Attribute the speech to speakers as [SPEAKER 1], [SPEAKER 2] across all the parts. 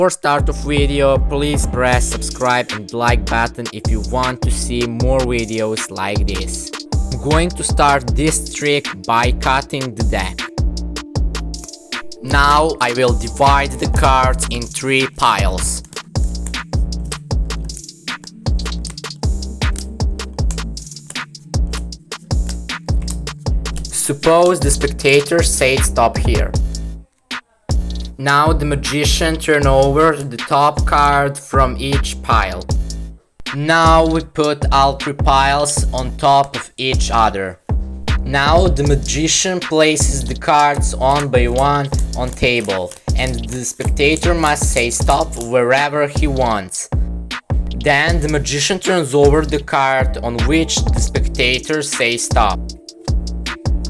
[SPEAKER 1] Before start of video, please press subscribe and like button if you want to see more videos like this. I'm going to start this trick by cutting the deck. Now I will divide the cards in 3 piles. Suppose the spectator said stop here. Now the magician turn over the top card from each pile. Now we put all 3 piles on top of each other. Now the magician places the cards one by one on table, and the spectator must say stop wherever he wants. Then the magician turns over the card on which the spectator says stop.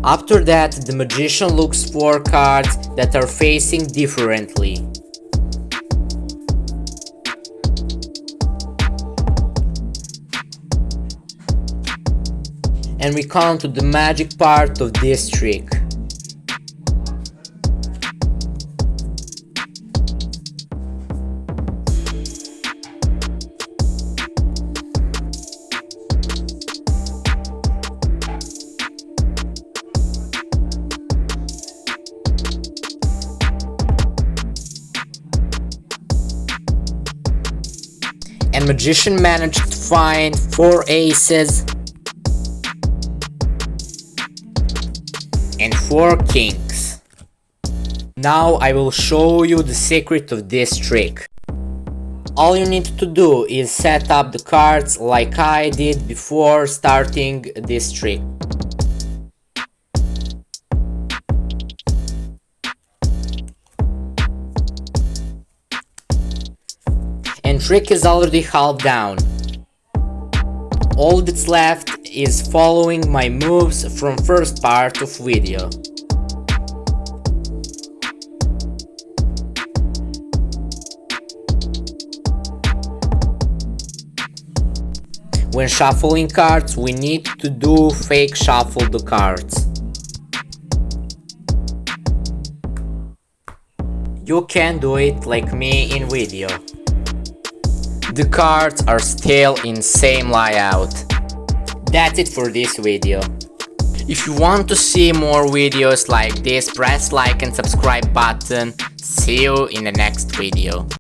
[SPEAKER 1] After that, the magician looks for cards that are facing differently. And we come to the magic part of this trick. And magician managed to find 4 aces and 4 kings. Now I will show you the secret of this trick. All you need to do is set up the cards like I did before starting this trick. And trick is already half down. All that's left is following my moves from first part of video. When shuffling cards, we need to do fake shuffle the cards. You can do it like me in video. The cards are still in same layout. That's it for this video. If you want to see more videos like this, press like and subscribe button. See you in the next video.